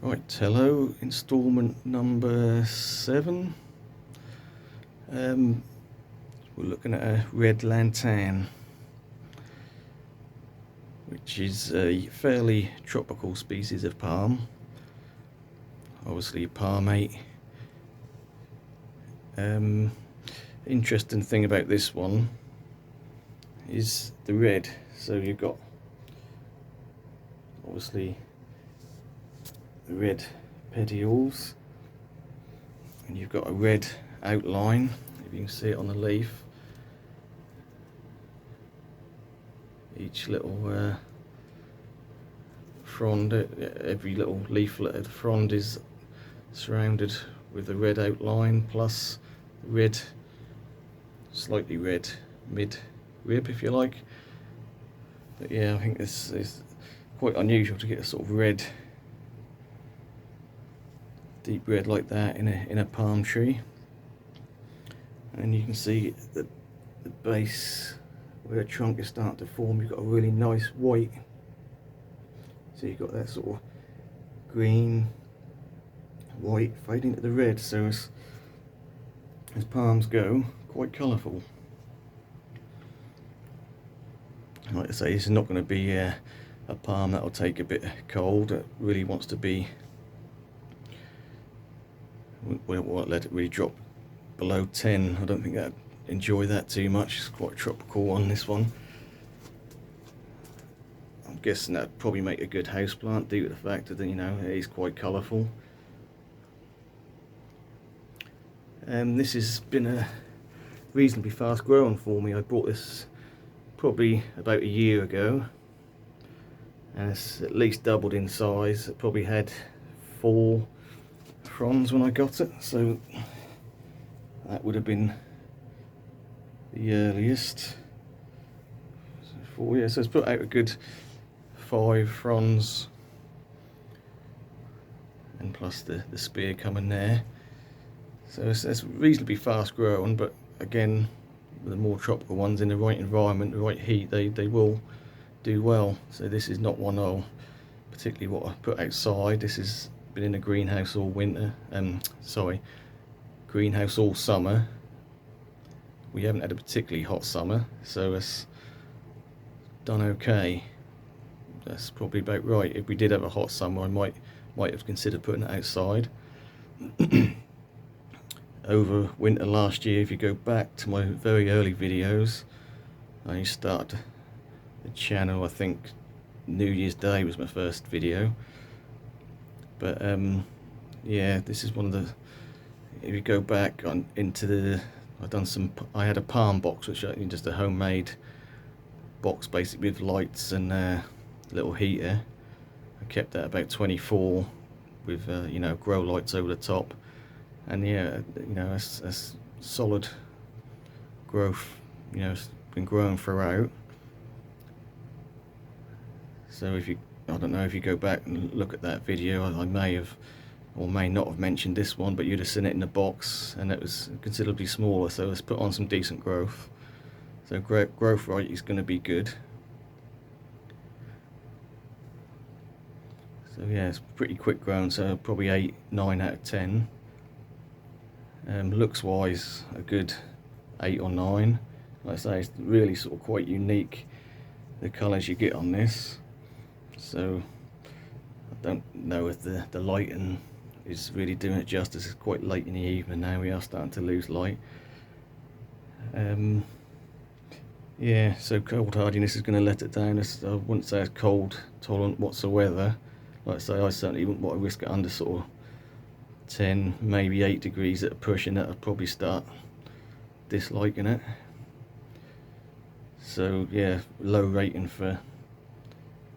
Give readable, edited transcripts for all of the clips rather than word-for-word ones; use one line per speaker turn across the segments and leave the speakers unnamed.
Right, hello, installment number 7. We're looking at a red latan, which is a fairly tropical species of palm, obviously palmate. Interesting thing about this one is the red. So you've got obviously the red petioles, and you've got a red outline, if you can see it on the leaf. Each little frond, every little leaflet of the frond is surrounded with a red outline, plus red, slightly red mid rib, if you like. But yeah, I think this is quite unusual to get a sort of red, deep red like that in a palm tree. And you can see the base where the trunk is starting to form, you've got a really nice white. So you've got that sort of green, white fading to the red. So as palms go, quite colourful. Like I say, this is not going to be a palm that will take a bit cold. It really wants to be, we won't let it really drop below 10. I don't think I'd enjoy that too much. It's quite tropical on this one. I'm guessing that'd probably make a good house plant due to the fact that, you know, it is quite colourful. This has been a reasonably fast growing for me. I bought this probably about a year ago, and it's at least doubled in size. It probably had 4 fronds when I got it, so that would have been the earliest. So 4, yeah, so it's put out a good 5 fronds, and plus the spear coming there. So it's reasonably fast growing, but again, the more tropical ones in the right environment, the right heat, they will do well. So this is not one I'll particularly what I put outside. This has been in a greenhouse all winter. Greenhouse all summer. We haven't had a particularly hot summer, so it's done okay. That's probably about right. If we did have a hot summer, I might have considered putting it outside. Over winter last year, if you go back to my very early videos, I started the channel, I think New Year's Day was my first video. But yeah, this is one of the, if you go back into I had a palm box, which is just a homemade box basically with lights and a little heater. I kept that about 24 with you know, grow lights over the top. And yeah, you know, that's solid growth. You know, it's been growing throughout. So if you, I don't know, if you go back and look at that video, I may have or may not have mentioned this one, but you'd have seen it in the box, and it was considerably smaller. So it's put on some decent growth. So growth rate is going to be good. So yeah, it's pretty quick growing. So probably 8, 9 out of 10. Looks wise, a good 8 or 9. Like I say, it's really sort of quite unique, the colours you get on this. So I don't know if the lighting is really doing it justice. It's quite late in the evening now, we are starting to lose light. Yeah, so cold hardiness is going to let it down. I wouldn't say it's cold tolerant whatsoever. Like I say, I certainly wouldn't want to risk it under sort of 10, maybe 8 degrees at a push, and that I'd probably start disliking it. So yeah, low rating for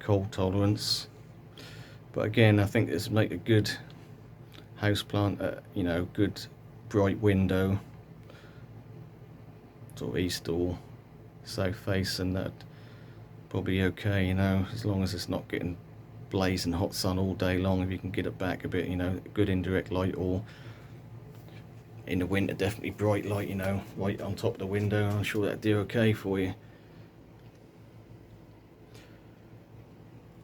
cold tolerance. But again, I think this would make a good house plant, you know, good bright window, sort of east or south face, and that probably okay, you know, as long as it's not getting blazing hot sun all day long. If you can get it back a bit, you know, good indirect light, or in the winter definitely bright light, you know, right on top of the window. I'm sure that'd do okay for you.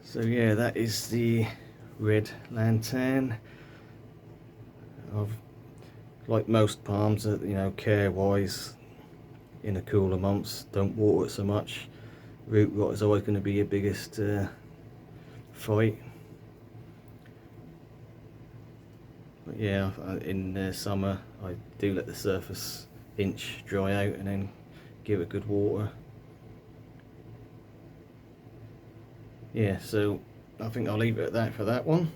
So yeah, that is the red lantern. I've, like most palms, you know, care wise, in the cooler months, don't water it so much. Root rot is always going to be your biggest fight. But yeah, in summer I do let the surface inch dry out and then give it good water. Yeah, so I think I'll leave it at that for that one.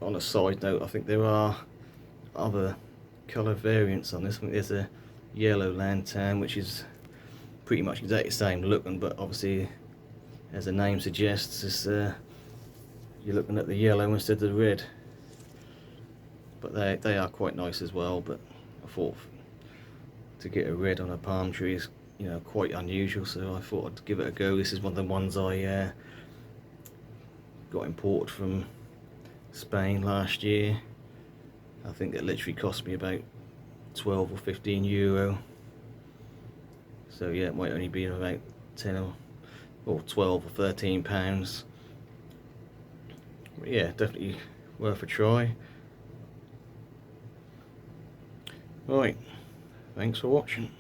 On a side note, I think there are other colour variants on this. I think there's a yellow lantern, which is pretty much exactly the same looking, but obviously, as the name suggests, it's, you're looking at the yellow instead of the red. But they are quite nice as well. But I thought to get a red on a palm tree is, you know, quite unusual, so I thought I'd give it a go. This is one of the ones I got imported from Spain last year. I think it literally cost me about 12 or 15 euro. So yeah, it might only be about 10 or 12 or 13 pounds. But yeah, definitely worth a try. Right, thanks for watching.